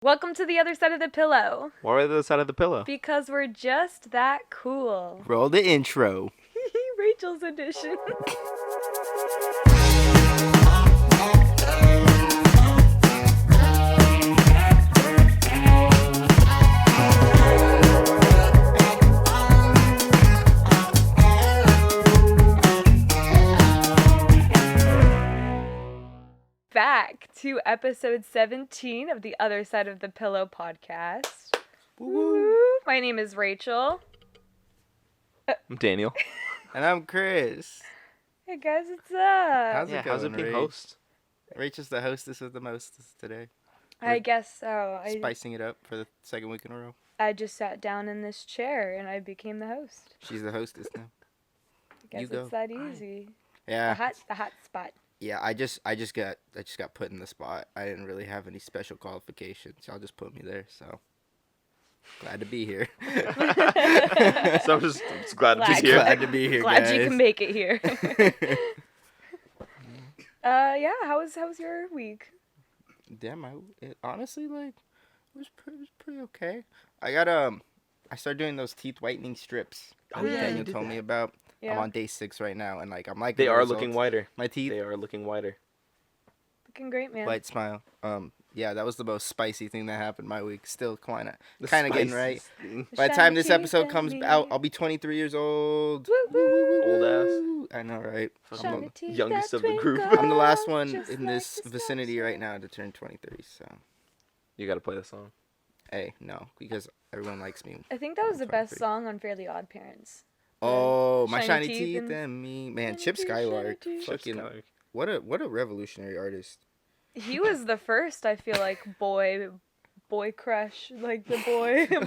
Welcome to the other side of the pillow. Why are they the other side of the pillow? Because we're just that cool. Roll the intro. Rachel's edition. Back to episode 17 of the Other Side of the Pillow podcast. Woo. My name is Rachel. I'm Daniel. And I'm Chris. Hey guys, what's up? How's it How's it going, being Rach? host? Rachel's the hostess of the mostest today. I guess so. Spicing it up for the second week in a row. I just sat down in this chair and I became the host. She's the hostess now. I guess You go. it's that easy. Yeah. The hot spot. Yeah, I just got put in the spot. I didn't really have any special qualifications. Y'all just put me there, so glad to be here. So I'm just glad to be Glad. here. Glad to be here, Glad guys. you can make it here. Yeah, how was your week? Damn, it honestly it was pretty okay. I started doing those teeth whitening strips. Oh, yeah, Daniel you did told me that. about. Yeah. I'm on day 6 right now, and I'm like They the are results. looking whiter. My teeth, They are looking whiter. Looking great, man. white smile. Yeah, that was the most spicy thing that happened my week. Still kind of getting right. By the time this Shiny episode teeth comes and out, me. I'll be 23 years old. Woo, woo. Old ass. Woo. I know, right? Shiny I'm, teeth youngest that of the group. twinkle I'm the last one just in like this the vicinity stars. right now to turn 23. So, You gotta play the song. hey, no, because everyone likes me. I think that was the best 23. song on Fairly Odd Parents. Oh, my Shiny shiny teeth teeth and- and me, man. Shiny Chip teeth, Skylark, shiny teeth. fucking what a revolutionary artist. He was the first, I feel like, boy crush, like the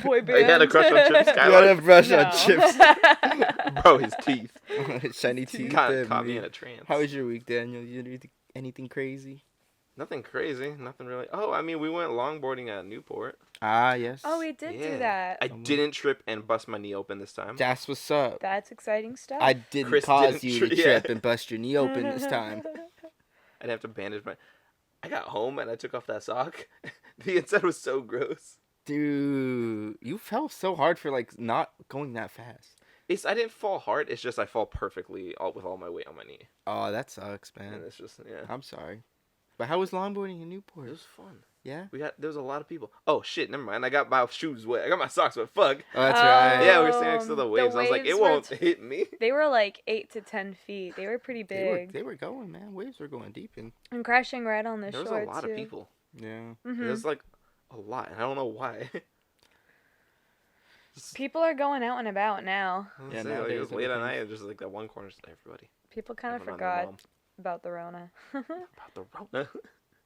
boy band. You had a crush on Chip You Skylark? gotta brush No. on Chips. Bro, his teeth. Shiny teeth Caught and me me. in a trance. How was your week, Daniel? You do anything crazy? Nothing crazy. Nothing really. Oh, I mean, we went longboarding at Newport. Ah, yes. Oh, we did Yeah. do that. I didn't trip and bust my knee open this time. That's what's up. That's exciting stuff. I didn't Chris cause didn't you to yeah. trip and bust your knee open this time. I'd have to bandage my... I got home and I took off that sock. The inside was so gross. Dude, you fell so hard for not going that fast. I didn't fall hard. It's just I fall perfectly with all my weight on my knee. Oh, that sucks, man. And it's just, yeah. I'm sorry. But how was longboarding in It Newport? was fun. Yeah? There was a lot of people. Oh shit, never mind. I got my shoes wet. I got my socks wet. Fuck. Oh, that's Oh. right. Yeah, we were standing next to the The waves. I was like, waves it were won't hit me. They were like 8 to 10 feet. They were pretty big. They were going, man. Waves were going deep in. And crashing right on the There was shore, a lot too. of people. Yeah. Mhm. There's like a lot, and I don't know why. People are going out and about now. Yeah, It nowadays was late at everything's- night. It was just like that one corner. Just everybody. People kind of Everyone and their forgot mom. about the Rona. About the Rona.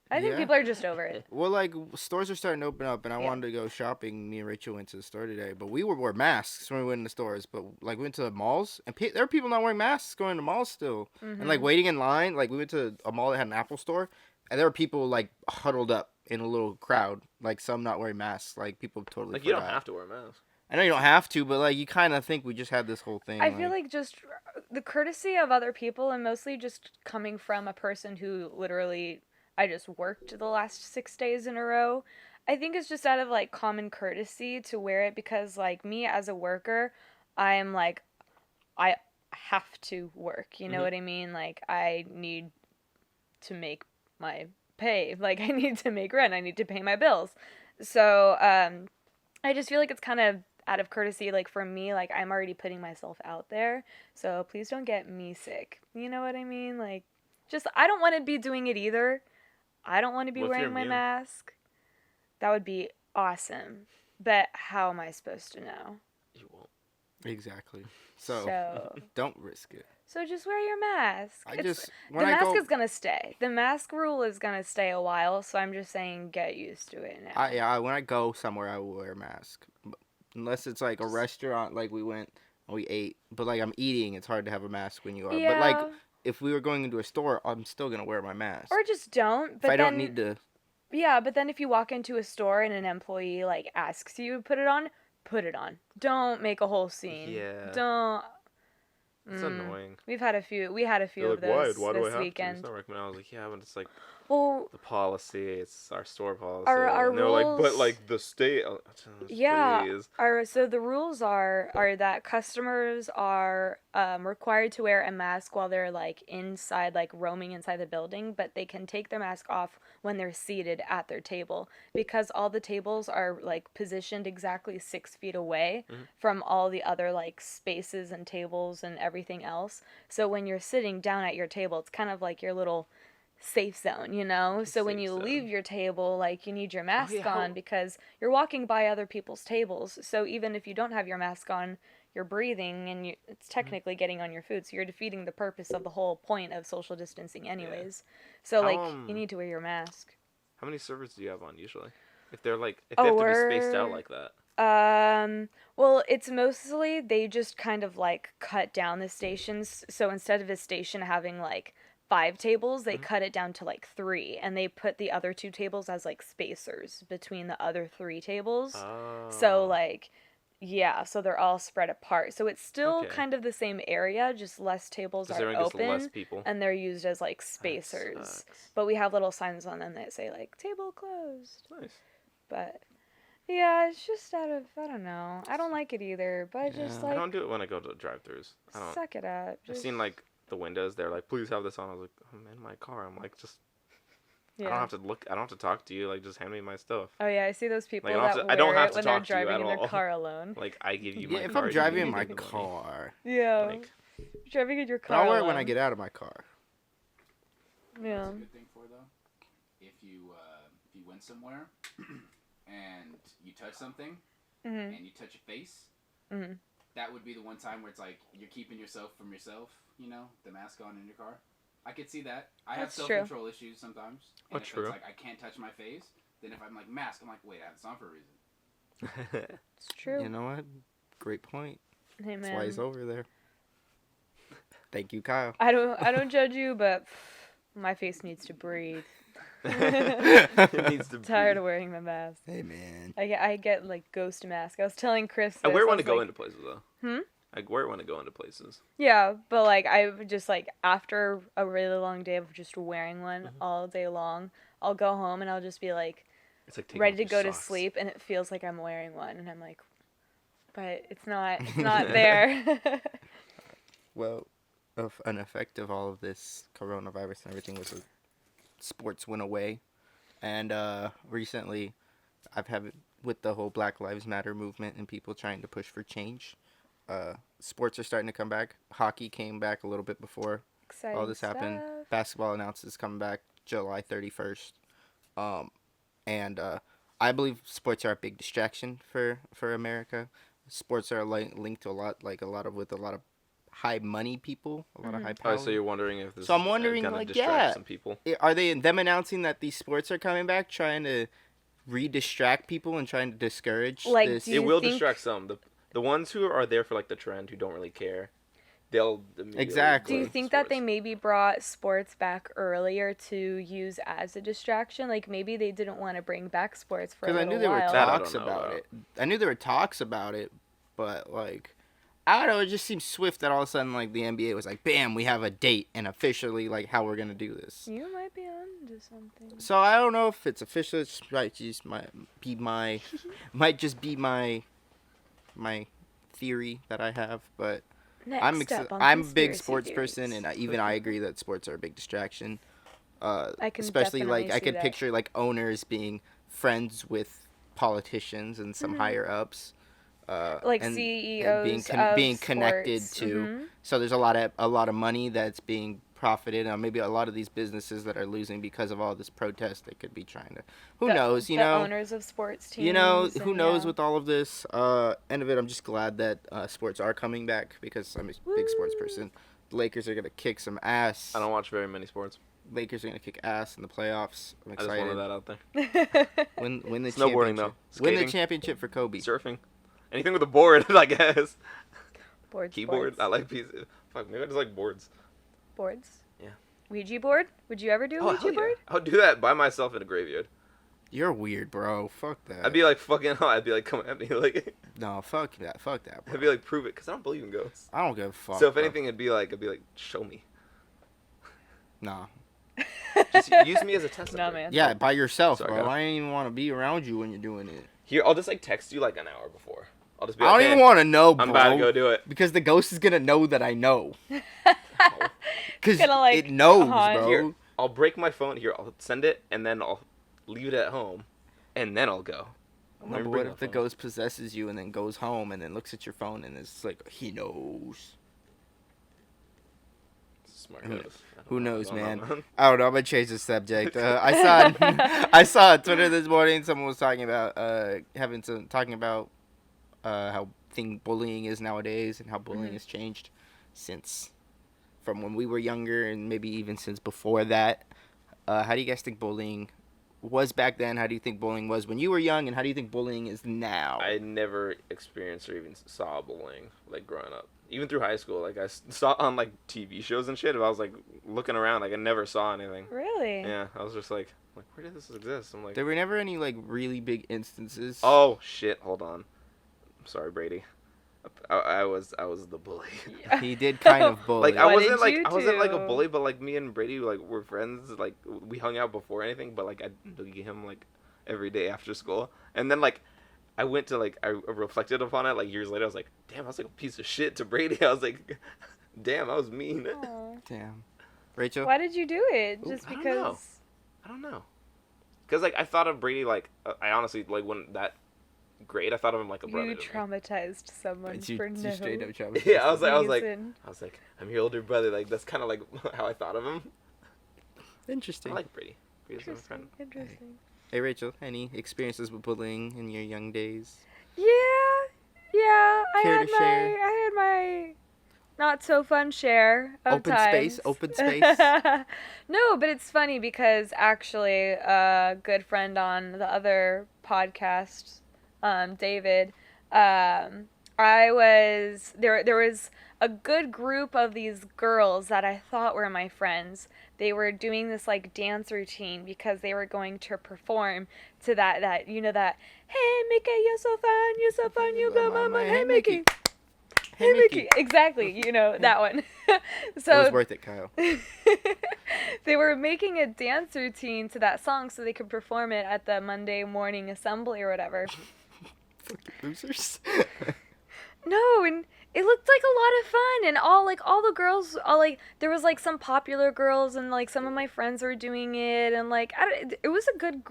I think Yeah. people are just over it. Well, stores are starting to open up, and I Yeah. wanted to go shopping. Me and Rachel went to the store today, but we wore masks when we went in the stores. But we went to the malls, and there are people not wearing masks going to malls still, and Mhm. waiting in line. We went to a mall that had an Apple store, and there were people huddled up in a little crowd, some not wearing masks. People totally. Like you don't forgot. have to wear a mask. I know you don't have to, but you kind of think we just had this whole thing. I feel like just the courtesy of other people, and mostly just coming from a person who literally I just worked the last 6 days in a row. I think it's just out of common courtesy to wear it because me as a worker, I'm I have to work. You know Mhm. what I mean? I need to make my pay. I need to make rent. I need to pay my bills. So I just feel like it's kind of out of courtesy, for me, I'm already putting myself out there, so please don't get me sick. You know what I mean? I don't want to be doing it either. I don't want to be What if you're wearing my immune? mask. That would be awesome. But how am I supposed to know? You won't. exactly. So So, don't risk it. so just wear your mask. The The mask is gonna stay. The mask rule is gonna stay a while, so I'm just saying get used to it now. When I go somewhere, I will wear a mask. Unless it's a restaurant, we went and we ate. But I'm eating, it's hard to have a mask when you are. Yeah. But if we were going into a store, I'm still gonna wear my mask. Or just don't. if But I then, don't need to, Yeah, but then if you walk into a store and an employee asks you to put it on, put it on. Don't make a whole scene. Yeah. Don't. It's annoying. We had a few They're of like, why? those Why do I this have weekend. to? It's not recommended. I was like, yeah, but it's Well, the policy. It's our store policy. our And they're like, but rules. like the state. Oh, Yeah, please. so the rules are that customers are required to wear a mask while they're like inside, like roaming inside the building, but they can take their mask off when they're seated at their table because all the tables are like positioned exactly 6 feet away from all the other like spaces and tables and everything else. So when you're sitting down at your table, it's kind of like your little safe zone, you know? So when Safe you zone. leave your table, like you need your Oh, mask yeah, on because you're walking by other people's tables. So even if you don't have your mask on, you're breathing and it's technically getting on your food. So you're defeating the purpose of the whole point of social distancing anyways. So How, like you need to wear your mask. How many servers do you have on usually? If they Oh, have to be spaced out like that. Well, it's mostly they just kind of like cut down the stations. So instead of a station having like 5 tables, they cut it down to like 3, and they put the other 2 tables as like spacers between the other 3 tables. So Oh. like, yeah, so they're all spread apart. So it's still Okay. kind of the same area, just less tables Just are everyone gets less open, people. and they're used as like That spacers. sucks. But we have little signs on them that say like table closed. Nice. But yeah, it's just out of I don't know. I don't like it either, but Yeah. just I like don't do it when I go to drive-throughs. I don't. suck it up. I've Just, seen like the windows. They're like, please have this on. I was like, I'm in my car. I'm like, just. I don't yeah. have to look. I don't have to talk to you. Like, just hand me my stuff. Oh yeah, I see those people Like, I don't that have to- wear I don't have it to when they're talk to you driving at in their all. car alone. Like, I give you my Yeah, if card. I'm you driving give in me my the money. car, Yeah, Like, driving in your but car. I'll wear it when alone. I get out of my car. Yeah. What's a good thing for though? If you went somewhere and you touch something Mhm. and you touch your face, Mhm. that would be the one time where it's like you're keeping yourself from yourself. You know, the mask on in your car. I could see that. I have That's true. self-control issues sometimes. And Oh, if true. it's like I can't touch my face, then if I'm like mask, I'm like, wait, I have this on for a reason. It's true. You know what? Great point. Hey That's why he's man, over there. Thank you, Kyle. I don't judge you, but my face needs to breathe. it needs to. Tired be. of wearing my mask. Hey, man. I get like ghost mask. I was telling Chris. I This, wear it I when to was go like, into places though. Hmm? I wear it when to go into places. Yeah, but like I would just like after a really long day of just wearing one all day long, I'll go home and I'll just be like It's like taking ready off to your go to socks. sleep, and it feels like I'm wearing one, and I'm like, but it's not. It's not there. Well, an effect of all of this coronavirus and everything was that sports went away. And recently, I've had with the whole Black Lives Matter movement and people trying to push for change. Sports are starting to come back. Hockey came back a little bit before Exciting all this happened. stuff. Basketball announces coming back July 31st. And I believe sports are a big distraction for America. Sports are linked to a lot of high money people, a lot of high power. Oh, so you're wondering if this So I'm is wondering, gonna like, distract yeah. some people? Are they them announcing that these sports are coming back, trying to re-distract people and trying to discourage Like, this? do you It will think- distract some. The ones who are there for like the trend, who don't really care, they'll immediately Exactly. Do go you to think that they sports. maybe brought sports back earlier to use as a distraction? Like maybe they didn't want to bring back sports for a Because I little knew there were while. That I talks don't know about about. it. I knew there were talks about it, but like, I don't know. It just seems swift that all of a sudden, like, the NBA was like, "Bam, we have a date and officially like how we're gonna do this." You might be onto something. So I don't know if it's official. It's might just be my might just be my theory that I have, but Next up on I'm a big conspiracy sports theories. person, and even I agree that sports are a big distraction. I can Especially definitely like I see could that. picture like owners being friends with politicians and some higher ups. Like and CEOs being of connected sports. to. Mhm. So there's a lot of money that's being profited, and maybe a lot of these businesses that are losing because of all this protest. They could be trying to. Who knows? You the know. owners of sports teams. You know, who and, knows yeah. with all of this? End of it, I'm just glad that sports are coming back because I'm a big sports person. The Lakers are gonna kick some ass. I don't watch very many sports. Lakers are gonna kick ass in the playoffs. I'm I just excited. wanted that out there. Win the Snowboarding, championship. though. Win the Skating. championship for Kobe. Surfing, anything with a board, I guess. Boards, Keyboard. boards. I like pieces. Fuck, maybe I just like boards. Boards. Yeah. Ouija board? Would you ever do a Oh, Ouija hell yeah. board? I would do that by myself in a graveyard. You're weird, bro. Fuck that. I'd be like, fucking, I'd be like, come at me, like, No, fuck that. Fuck that, bro. I'd be like, prove it, because I don't believe in ghosts. I don't give a fuck. So if bro. anything, I'd be like, show me. Nah. Just use me as a test. No, man. Yeah, by yourself, Sorry, bro. guys. I don't even want to be around you when you're doing it. Here, I'll just like text you like an hour before. I'll just be I like, don't even "Hey, want to know, bro. I'm about to go do it." Because the ghost is gonna know that I know. Because Gonna, like, it knows, haunt. bro. Here, I'll break my phone. Here, I'll send it, and then I'll leave it at home, and then I'll go. I'll No, never but bring what my if the phone. ghost possesses you and then goes home and then looks at your phone and it's like, he knows. Smart Who- ghost. who knows, I don't know, man? I don't know. I'm gonna change the subject. I saw on Twitter this morning someone was talking about talking about how bullying is nowadays and how bullying has changed since from when we were younger and maybe even since before that. How do you guys think bullying was back then? How do you think bullying was when you were young? And how do you think bullying is now? I never experienced or even saw bullying like growing up. Even through high school, like I saw it on like TV shows and shit. If I was like looking around, like I never saw anything. Really? Yeah, I was just like, where did this exist? I'm like, There were never any like really big instances. oh shit, hold on. I'm sorry, Brady. I was the bully. He did kind of bully. Like I What wasn't did like you I wasn't like a do? bully, but like me and Brady like were friends. Like we hung out before anything, but like I'd boogie him like every day after school. And then like I went to like I reflected upon it like years later. I was like, damn, I was like a piece of shit to Brady. I was like, damn, I was mean. Aw. Damn. Rachel? Why did you do it? Ooh, Just I don't because? know. I don't know. Cause like I thought of Brady like I honestly like when that grade I thought of him like a brother. You to me. traumatized someone You for no straight up traumatized. Yeah, I was like reason. I'm your older brother. Like that's kind of like how I thought of him. I Interesting. like Brady. Brady's my friend. Interesting. Hey Rachel, any experiences with bullying in your young days? Yeah. I Care had to share? my not so fun share of Open space, times. open space. No, but it's funny because actually a good friend on the other podcast, David, I was there was a good group of these girls that I thought were my friends. They were doing this like dance routine because they were going to perform to that you know that, hey Mickey, you're so fun, you blow my mind, hey Mickey. Hey Mickey. Exactly, you know that one. It So was worth it, Kyle. they were making a dance routine to that song so they could perform it at the Monday morning assembly or whatever. Losers. No, and it looked like a lot of fun, and all the girls, there was like some popular girls, and like some of my friends were doing it, and like it was a good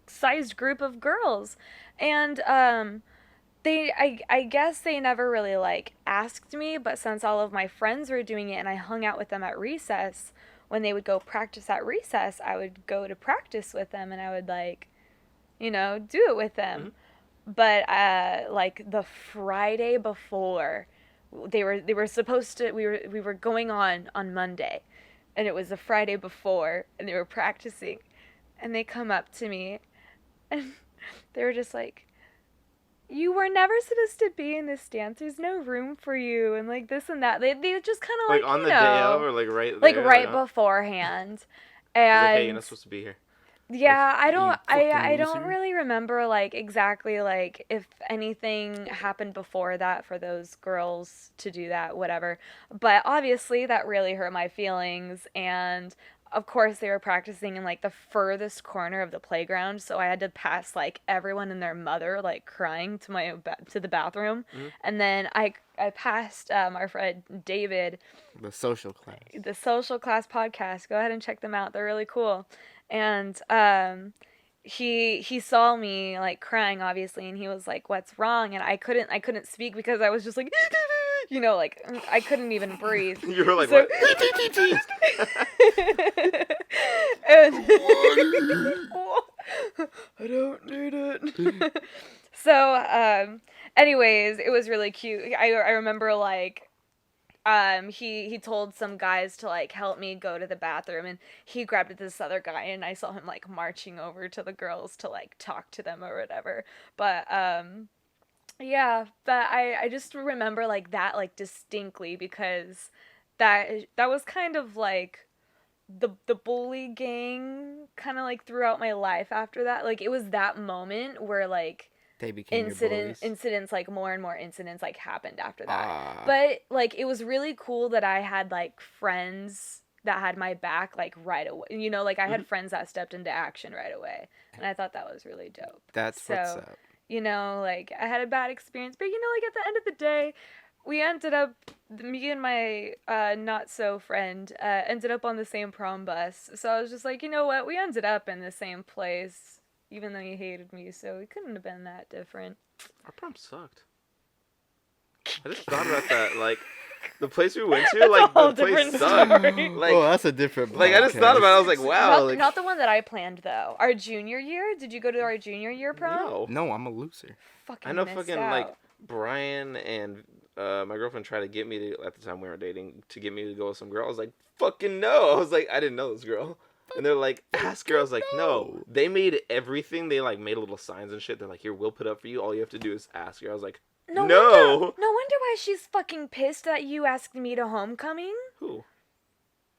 sized group of girls, and I guess they never really like asked me, but since all of my friends were doing it, and I hung out with them at recess, when they would go practice at recess, I would go to practice with them, and I would like, do it with them. But like the Friday before, they were supposed to we were going on Monday, and it was the Friday before, and they were practicing, and they come up to me, and they were just like, you were never supposed to be in this dance. There's no room for you, and like this and that. They just kind of Like like on you the know, day of or like right like there, right on- beforehand, He's and like, hey, you're not supposed to be here. yeah, I don't fucking I don't loser. really remember like exactly like if anything happened before that for those girls to do that, whatever. But obviously that really hurt my feelings, and of course they were practicing in like the furthest corner of the playground, so I had to pass like everyone and their mother like crying to the bathroom. And then I passed our friend David, The social class. the social class podcast. Go ahead and check them out. They're really cool. And he saw me like crying obviously, and he was like, what's wrong? And I couldn't speak because I was just like like I couldn't even breathe. You were like, So- what? And I don't need it. So anyways, it was really cute. I remember like he told some guys to like help me go to the bathroom, and he grabbed this other guy, and I saw him like marching over to the girls to like talk to them or whatever. But yeah, but I just remember like that like distinctly because that was kind of like the bully gang kind of like throughout my life after that. Like it was that moment where like They became your bullies. incidents like more and more incidents like happened after that. Ah. But like it was really cool that I had like friends that had my back like right away. You know, like I Mm-hmm. had friends that stepped into action right away, and I thought that was really dope. That's what's So, up. you know, like I had a bad experience, but you know, like at the end of the day, we ended up, me and my not so friend ended up on the same prom bus. So I was just like, you know what, we ended up in the same place, even though he hated me. So it couldn't have been that different. Our prom sucked. I just thought about that. Like, the place we went to, That's a like, whole the place different sucked. story. Like, Oh, that's a different. like, I just thought about it. I was like, wow. Not, Like, not the one that I planned though. Our junior year. Did you go to our junior year prom? no. No, I'm a loser. Fucking I know missed fucking, out. like, Brian and my girlfriend tried to get me to, at the time we were dating, to get me to go with some girl. I was like, fucking no. I was like, I didn't know this girl. And they're like, ask her. I was like, no. They made everything. They, like, made little signs and shit. They're like, here, we'll put up for you. All you have to do is ask her. I was like, No. no. Wonder, no wonder why she's fucking pissed that you asked me to homecoming. Who?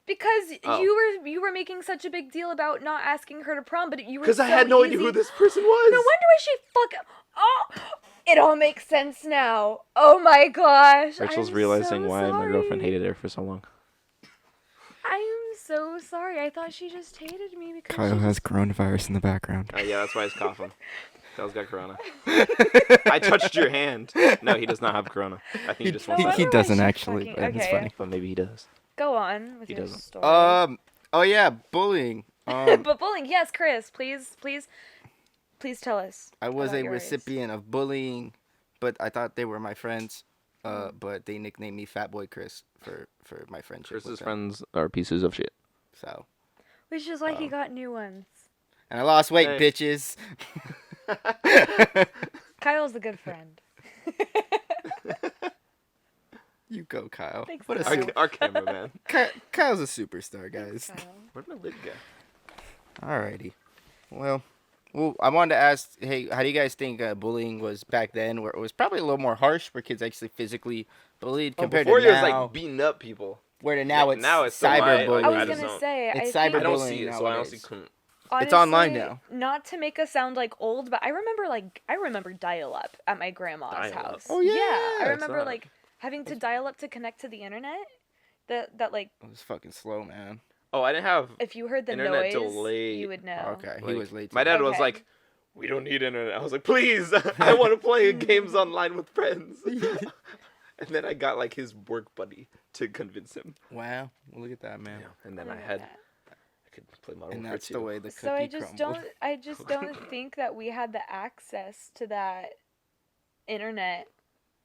Because Oh. you were making such a big deal about not asking her to prom, but you were Because I so had no idea easy- who this person was. No wonder why she fucking. Oh, it all makes sense now. Oh my gosh. Rachel's I'm realizing so why my girlfriend sorry. hated her for so long. I'm so sorry. I thought she just hated me because Kyle she has coronavirus in the background. Yeah, that's why he's coughing. Kyle's got corona. I touched your hand. No, he does not have corona. I think he just No wants wonder he that. why doesn't she actually, fucking- but it's okay. funny. But maybe he does. Go on with He your doesn't. story. Oh yeah, bullying. But bullying, yes, Chris, please tell us. I was about a yours. recipient of bullying, but I thought they were my friends. But they nicknamed me Fat Boy Chris for my friendship. Chris's with them. friends are pieces of shit. So, Which is why he Oh. got new ones. and I lost weight, Hey. bitches. Kyle's a good friend. You go, Kyle. Thanks, What a Kyle. super. Our cameraman. Kyle's a superstar, guys. Kyle. Where'd my lid go? Alrighty. Well, I wanted to ask, hey, how do you guys think bullying was back then, where it was probably a little more harsh, where kids actually physically bullied compared Before to he was now, like beating up people. where to now Yeah, it's now it's so light, like, cyberbullying. I was I just gonna don't- say, It's I think, I don't Cyberbullying see it, so I nowadays. honestly couldn't. It's online honestly, now. Not to make us sound like old, but I remember dial-up at my grandma's Dial-up. house. Oh, yeah, I it's remember not- like having to dial up to connect to the internet. That like It was fucking slow, man. Oh, I didn't have. if you heard the Internet noise, till late. you would know. Okay, he like, was late. My too. dad was Okay. like, "We don't need internet." I was like, "Please, I want to play games online with friends." And then I got like his work buddy to convince him. Wow, well, look at that, man. Yeah, and then I I love had that. I could play Modern And Warfare that's 2. the way the cookie So I just crumbled. don't think that we had the access to that internet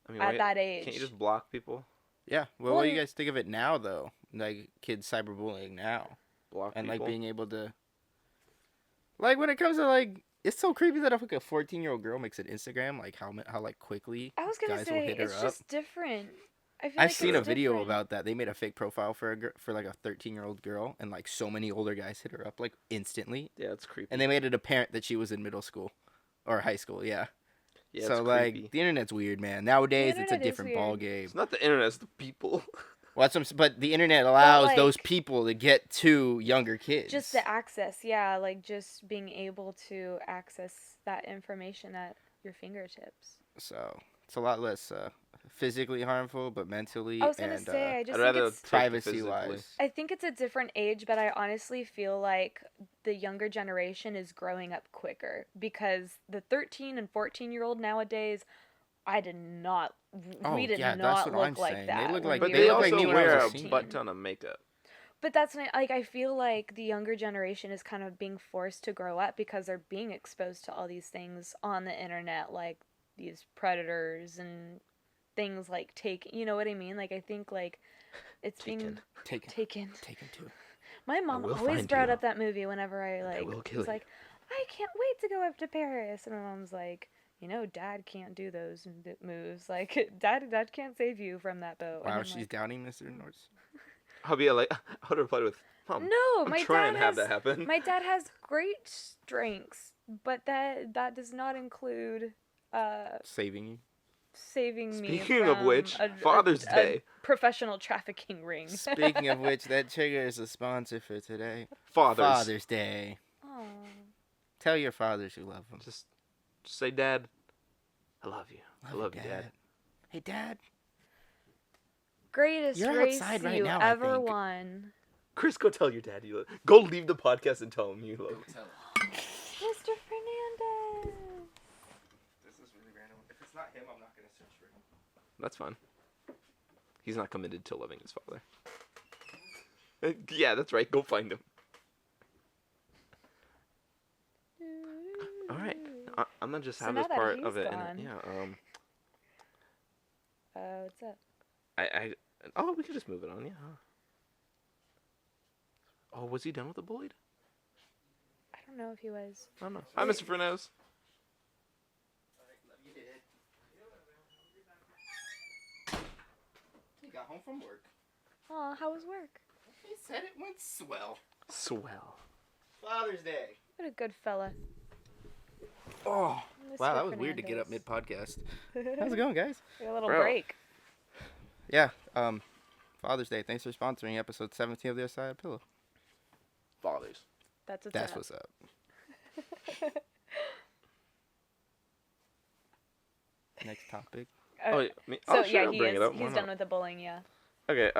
I mean, at why- that age. Can't you just block people? Yeah. Well, what do you Well- guys think of it now, though? Like kids cyberbullying now, Block and people. like being able to, like when it comes to like, it's so creepy that if like a 14-year-old girl makes an Instagram, like how like quickly I was gonna guys will say hit her it's up. just different. I feel I've like seen a it's video different. about that. They made a fake profile for for like a 13-year-old girl, and like so many older guys hit her up like instantly, Yeah, it's creepy. and they made it apparent that she was in middle school or high school. Yeah. yeah, So it's like creepy. the internet's weird, man. Nowadays it's a internet is different ball weird. game. It's not the internet, it's the people. Well, but the internet allows those like- people to get to younger kids. Just the access, yeah, like just being able to access that information at your fingertips. So it's a lot less physically harmful, but mentally I was gonna and say, I just I'd think rather it's take the privacy physically. wise. I think it's a different age, but I honestly feel like the younger generation is growing up quicker because the 13 and 14-year-old nowadays, we did not that's what look I'm like saying. that. They look when like- But we they were look like also me when I was wear a a teen. butt ton of makeup. But that's not, like, I feel like the younger generation is kind of being forced to grow up because they're being exposed to all these things on the internet, like these predators and things like you know what I mean? Like, I think, like, it's being Taken. taken. Taken too. My mom will always find brought you. up that movie whenever I, like, will kill was you. like, I can't wait to go up to Paris. And my mom's like, you know, Dad can't do those moves. Like, Dad can't save you from that boat. And Wow, I'm she's like, doubting Mr. Norris. I'll be like, I would have replied with, "Mom, no, I'm my trying dad to have has that happen." my dad has great strengths, but that does not include Saving you. saving me. Speaking of from which, Father's Day. professional trafficking ring. Speaking of which, that trigger is a sponsor for today. Fathers. Father's Day. Aw. Tell your fathers you love them. Just say, "Dad, I love you. I love you, Dad." Hey, Dad. Greatest You're race outside right you now, I ever think. won. Chris, go tell your dad you love. Go leave the podcast and tell him you love. Go tell him. Mr. Fernandez. This is really random. If it's not him, I'm not gonna search for him. That's fine. He's not committed to loving his father. Yeah, that's right. Go find him. All right. I'm gonna just So have now this that part he's of it. gone. And, yeah. What's up? Oh, we can just move it on. Yeah. Oh, was he done with the bullied? I don't know if he was. I don't know. Hi, Mr. Fernandez. He got home from work. Aw, how was work? He said it went swell. Swell. Father's Day. What a good fella. Oh, Mr. wow, that was weird to get up Fernandez. mid-podcast. How's it going, guys? We had a little Bro. break. Yeah, Father's Day. Thanks for sponsoring episode 17 of The Other Side of the Pillow. Fathers. That's what's That's up. what's up. Next topic. Oh, Okay. yeah, So sure, yeah, I'll he bring is. it up. Why He's not? done with the bullying. Yeah. Okay.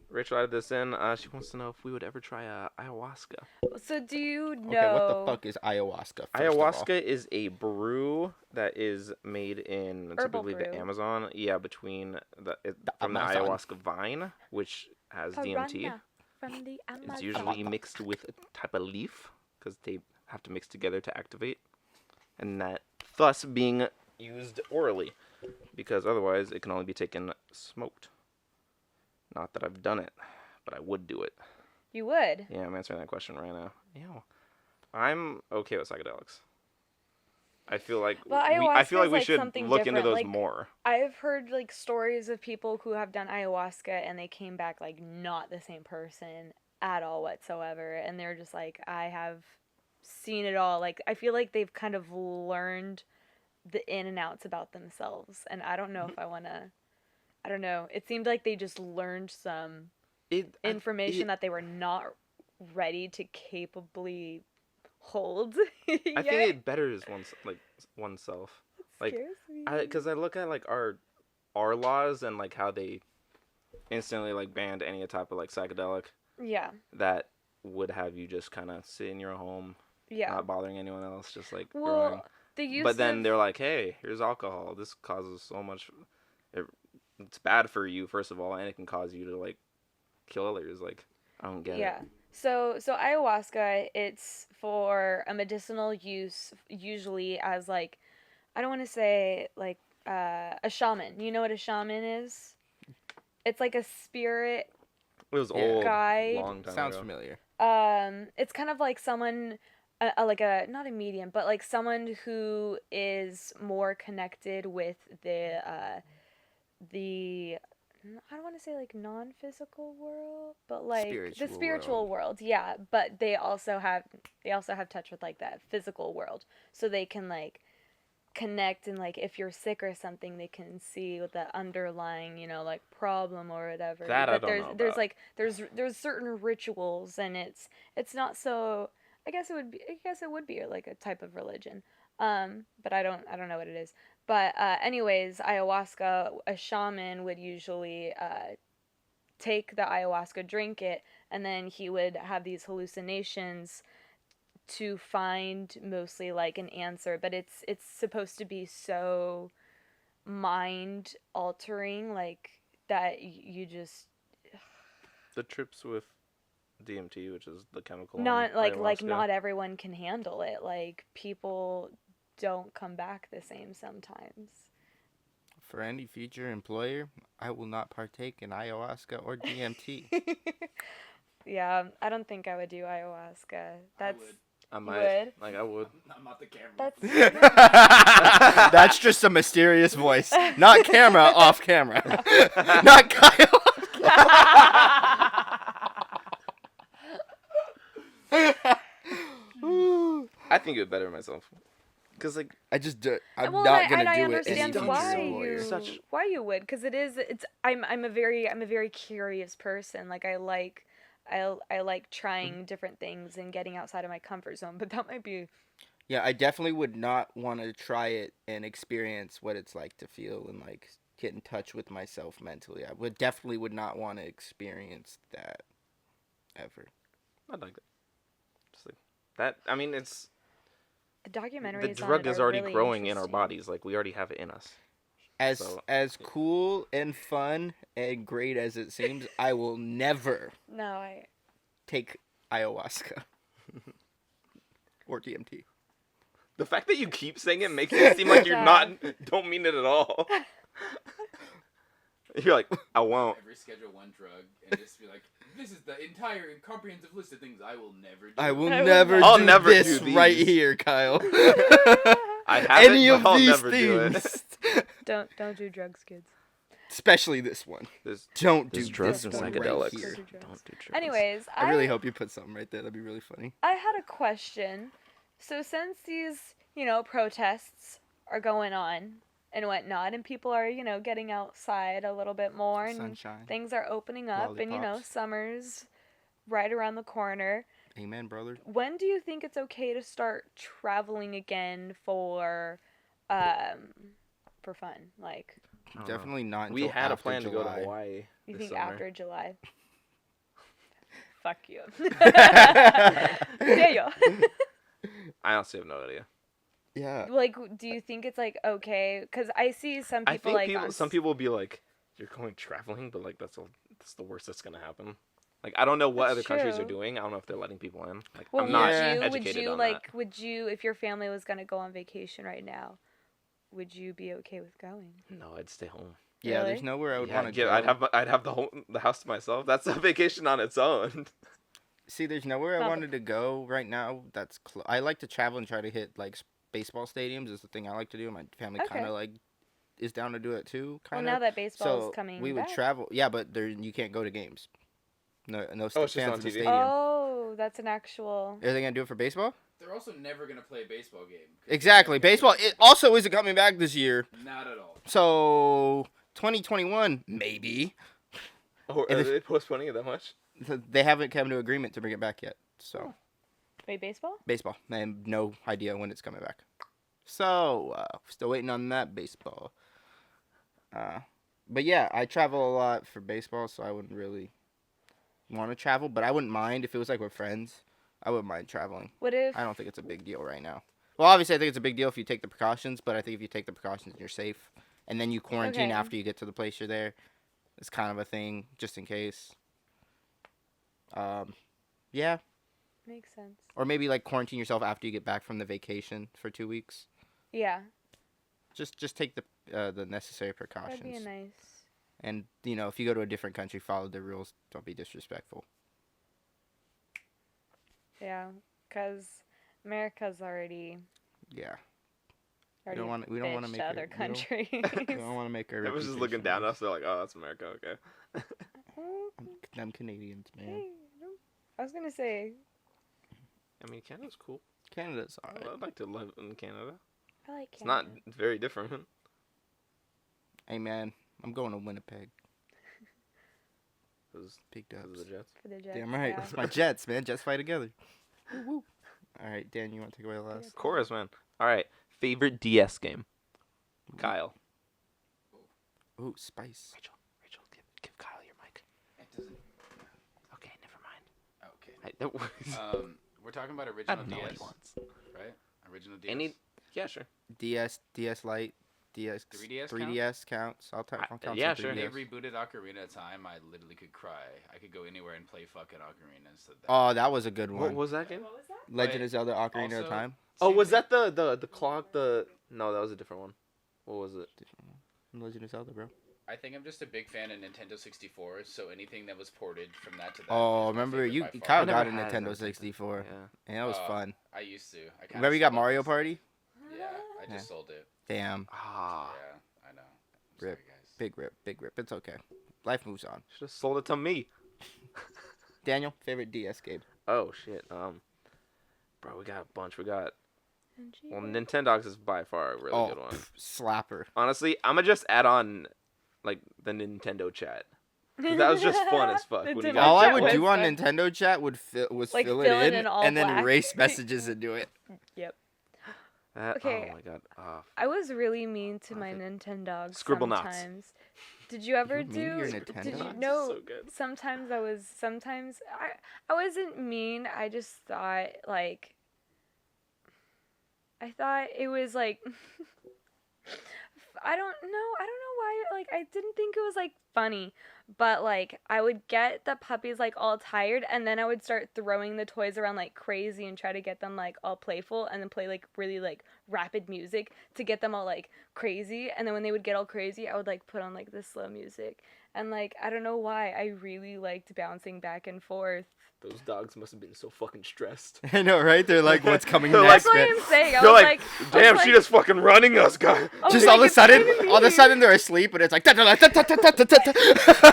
Rachel added this in. She wants to know if we would ever try ayahuasca. So do you know? Okay, what the fuck is ayahuasca? First of all? Ayahuasca is a brew that is made in Herbal typically the brew. Amazon. Yeah, between from the Amazon. ayahuasca vine, which has DMT. Piranha from the Amazon. It's usually mixed with a type of leaf because they have to mix together to activate, and that thus being used orally, because otherwise it can only be taken smoked. Not that I've done it, but I would do it. You would. Yeah, I'm answering that question right now. Yeah, I'm okay with psychedelics. I feel like Well, I feel ayahuasca like is, we like, should something look into different, those like- more. I've heard like stories of people who have done ayahuasca and they came back like not the same person at all whatsoever, and they're just like, I have seen it all. Like I feel like they've kind of learned the in and outs about themselves, and I don't know if I want to. I don't know. It seemed like they just learned some information that they were not ready to capably hold. I think it betters oneself. Like, Scares me. because I look at like our laws and like how they instantly like banned any type of like psychedelic Yeah. that would have you just kind of sit in your home, Yeah. not bothering anyone else, just like growing. Well, the use But then of- they're like, hey, here's alcohol. This causes so much. It's bad for you, first of all, and it can cause you to like kill others. Like, I don't get yeah. it. So ayahuasca, it's for a medicinal use, usually as like, I don't want to say like a shaman. You know what a shaman is? It's like a spirit. It was Yeah. old, Guide. long time Sounds ago. familiar. It's kind of like someone, like a not a medium, but like someone who is more connected with the I don't want to say like non-physical world, but like Spiritual the spiritual world. Yeah, but they also have touch with like that physical world, so they can like connect, and like if you're sick or something, they can see what the underlying like problem or whatever. That I But don't know there's about. like there's certain rituals, and it's not so. I guess it would be like a type of religion. But I don't know what it is. But anyways, ayahuasca, a shaman would usually take the ayahuasca, drink it, and then he would have these hallucinations to find mostly like an answer. But it's supposed to be so mind altering, like that you just The trips with DMT, which is the chemical. not in like ayahuasca. not everyone can handle it. Like people don't come back the same sometimes. For any future employer, I will not partake in ayahuasca or DMT. Yeah, I don't think I would do ayahuasca. That's would. I You might. would? Like I would. I'm not the camera. that's That's just a mysterious voice. Not camera, off camera. Not Kyle. I think it would better myself. Cause like I'm well, not and gonna I do it. understand It's why such- you why you would, because I'm a very curious person. Like I like trying different things and getting outside of my comfort zone. But that might be Yeah, I definitely would not want to try it and experience what it's like to feel and like get in touch with myself mentally. I would not want to experience that. ever. I'd like that. Just like that. I mean, it's The documentaries the on drug it is are already really growing in our interesting. bodies. Like we already have it in us. As So- as cool and fun and great as it seems, I will never No, I take ayahuasca or DMT. The fact that you keep saying it makes it seem like you're not. Don't mean it at all. You're like, I won't. Every Schedule 1 drug and just be like, this is the entire and comprehensive list of things I will never do. I will I will never never- I'll do never this do right these. here, Kyle. I have Any it, of but I'll these never do it. things. don't do drugs, kids. Especially this one. There's, Don't there's do drugs this and one psychedelics. right here. Don't do drugs. Don't do drugs. Anyways, I really hope you put something right there. That'd be really funny. I had a question. So since these, protests are going on and whatnot, and people are, getting outside a little bit more, and Sunshine. things are opening up, and Lollipops. summer's right around the corner. Amen, brother. When do you think it's okay to start traveling again for fun? Like, I don't know. Definitely not. We until had a after plan to go to July. Hawaii. you this think summer. after July? Fuck you. Yeah, yo. I honestly have no idea. Yeah. Like, do you think it's like okay? Because I see some I people think like on some people will be like, "You're going traveling," but like that's the worst that's gonna happen. Like I don't know what That's other countries are true. doing. I don't know if they're letting people in. Like Well, I'm not Yeah. would educated you on like that. would you if your family was gonna go on vacation right now, would you be okay with going? No, I'd stay home. Yeah, Really? there's nowhere I would Yeah, want to go. I'd have the house to myself. That's a vacation on its own. See, there's nowhere I Not the- wanted to go right now. That's I like to travel and try to hit like baseball stadiums. Is the thing I like to do. My family Okay. kind of like is down to do it too. Well, Kind now of. that baseball's So coming we would back. travel. Yeah, but there you can't go to games. No it's just fans on in the TV. stadium. Oh, that's an actual. Are they gonna do it for baseball? They're also never going to play a baseball game. 'cause Exactly. they're- Baseball it also isn't coming back this year. Not at all. So 2021 maybe. Oh, And are if- they postponing it that much? They haven't come to agreement to bring it back yet. So Wait, baseball? baseball. I have no idea when it's coming back. So still waiting on that baseball. But yeah, I travel a lot for baseball, so I wouldn't really want to travel. But I wouldn't mind if it was like with friends. I wouldn't mind traveling. What if? I don't think it's a big deal right now. Well, obviously, I think it's a big deal if you take the precautions, but I think if you take the precautions, you're safe. And then you quarantine Okay. after you get to the place you're there. It's kind of a thing, just in case. Yeah. Makes sense. Or maybe like quarantine yourself after you get back from the vacation for 2 weeks. Yeah, Just take the necessary that'd precautions. be a nice. And if you go to a different country, follow the rules. Don't be disrespectful. Yeah, because America's already Yeah. already don't wanna- we don't wanna bitched make other it- we don't- countries. We don't want to make our I was just looking reputation down at worse. us. They're like, "Oh, that's America." Okay. Them Canadians, man. Hey, I was gonna say I mean, Canada's cool. Canada's alright. I'd like to live in Canada. I like It's not Canada. very different. Hey, man. I'm going to Winnipeg. Those Big the dubs. Jets. For the Jets. Damn right. yeah. It's my Jets, man. Jets fight together. Woo woo. All right, Dan, you want to take away the last? Chorus, man. All right. Favorite DS game. Kyle. Ooh, spice. Rachel, give Kyle your mic. It doesn't. Okay, never mind. Okay. We're talking about I original don't know what he DS, wants. right? Original DS. Yeah, sure. DS Lite, DS 3DS 3DS counts. I'll count some yeah, 3DS. sure. When they rebooted Ocarina of Time, I literally could cry. I could go anywhere and play fucking Ocarina. So that Oh, that was a good What one. was that game? What was that? Legend Wait, of Zelda: Ocarina of also- Time. Oh, Same was thing. that the clock? No, that was a different one. What was it? Legend of Zelda, bro. I think I'm just a big fan of Nintendo 64, so anything that was ported from that to that. Oh, is my remember favorite you? by far. Kyle I never got a had Nintendo Nintendo. 64, Yeah. and that was fun. I used to. I kinda Remember you got sold it. Mario Party? Yeah, I Yeah. just sold it. Damn, Ah, Yeah, I know. I'm Rip. sorry, guys. big rip. It's okay. Life moves on. should have sold it to me. Daniel, favorite DS game? Oh shit. Bro, we got a bunch. We got well, NG. Nintendogs is by far a really oh, good one. slapper. Honestly, I'm gonna just add on like the Nintendo chat. That was just fun as fuck. When you Nintendo got All I chat would was do on fun. Nintendo chat was Like, fill fill it it in in all and then black. erase messages into it. Yep. that, Okay. Oh my god. I was really mean to my Okay. Nintendogs Scribble knots. sometimes Did you ever You mean your do? Did Nintendo? you It's know? so good. Sometimes I wasn't mean. I just thought like I thought it was like I don't know why like I didn't think it was like funny, but like I would get the puppies like all tired and then I would start throwing the toys around like crazy and try to get them like all playful and then play like really like rapid music to get them all like crazy, and then when they would get all crazy I would like put on like the slow music, and like I don't know why I really liked bouncing back and forth. Those dogs must have been so fucking stressed. I know, right? They're like, what's coming They're next, That's what man? I'm saying. I They're was like, like, damn, I was she like- just fucking running us, guys. I was Just like, all of a it's sudden, kinda all of a mean. sudden they're asleep, and it's like. Wow,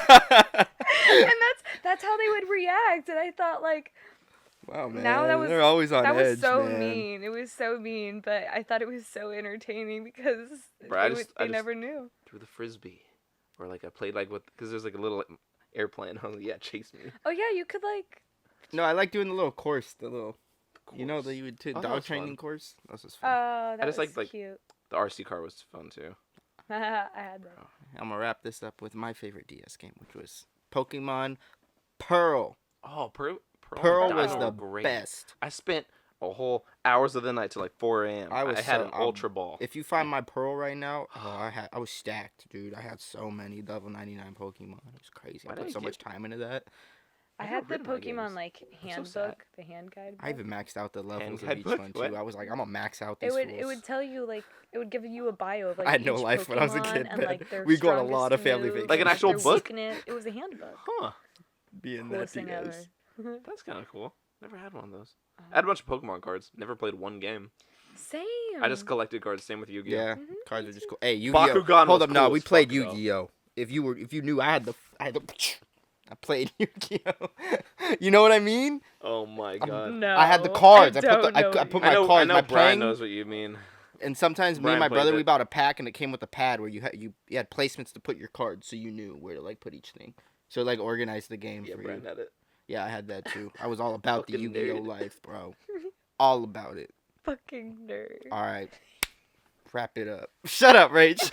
And that's how they would react, and I thought like man. Now that was- they're always on that edge, was so man. mean. It was so mean, but I thought it was so entertaining because Bro, I they, just- they I just- never knew. Threw the frisbee, or like I played like with, because there's like a little airplane. I was like, yeah, chase me. Oh yeah, you could like. No, I like doing the little course, the little, you know, Course. that you would Oh, that dog was training fun. course. That was fun. Oh, that just was like- cute. The RC car was fun too. I had that. I'm gonna wrap this up with my favorite DS game, which was Pokemon Pearl. Oh, Pearl Pearl and was Diamond the were great. best. I spent a whole hours of the night till like 4 a.m. I was had so- an Ultra Ball. If you find my Pearl right now, I was stacked, dude. I had so many level 99 Pokemon. It was crazy. Why I did put I so much get- time into that. I I've had the never ridden my Pokemon games. like I'm so sad. handbook, the hand guide. I book. even maxed out the levels of guide each book? one too. What? I was like, I'm gonna max out It these would fools. it would tell you like it would give you a bio of like I had no each life when I was a Pokemon kid, and man. like their We go on a lot of strongest family moves, vacations. Like an actual their book? weakness. It was a handbook. Huh. Being Coolest that thing ever. DS. That's kind of cool. Never had one of those. I had a bunch of Pokemon cards. Never played one game. Same. I just collected cards. Same with Yu-Gi-Oh. Yeah, Mhm, cards me are just too. cool. Hey, Yu-Gi-Oh. Bakugan Hold was up, no, cool we as played fuck, though. Yu-Gi-Oh. If you knew, I played Yu-Gi-Oh. You know what I mean? Oh my god. No. I had the cards. I don't put know I what put you my I cards. know My Brian playing, knows what you mean. and sometimes me Brian and my played brother it. we bought a pack, and it came with a pad where you had placements to put your cards, so you knew where to like put each thing. So like organize the game Yeah, for Brian you. had it. Yeah, I had that too. I was all about the Fucking Yu-Gi-Oh nerd. life, bro. All about it. Fucking nerd. All right, wrap it up. Shut up, Rach.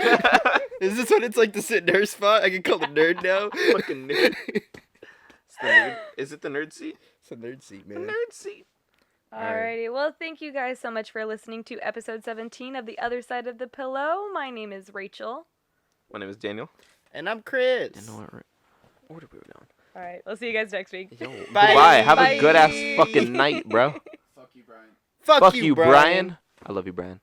Is this what it's like to sit nerd spot? I can call it nerd now. Fucking nerd. It's the nerd. Is it the nerd seat? It's a nerd seat, The man. nerd seat. Alrighty, well, thank you guys so much for listening to episode 17 of The Other Side of the Pillow. My name is Rachel. My name is Daniel. And I'm Chris. Didn't know what order we were going. Alright, we'll see you guys next week. Yo, Bye. goodbye. Have Bye. a good ass fucking night, bro. Fuck you, Brian. Fuck, Fuck you, Brian. I love you, Brian.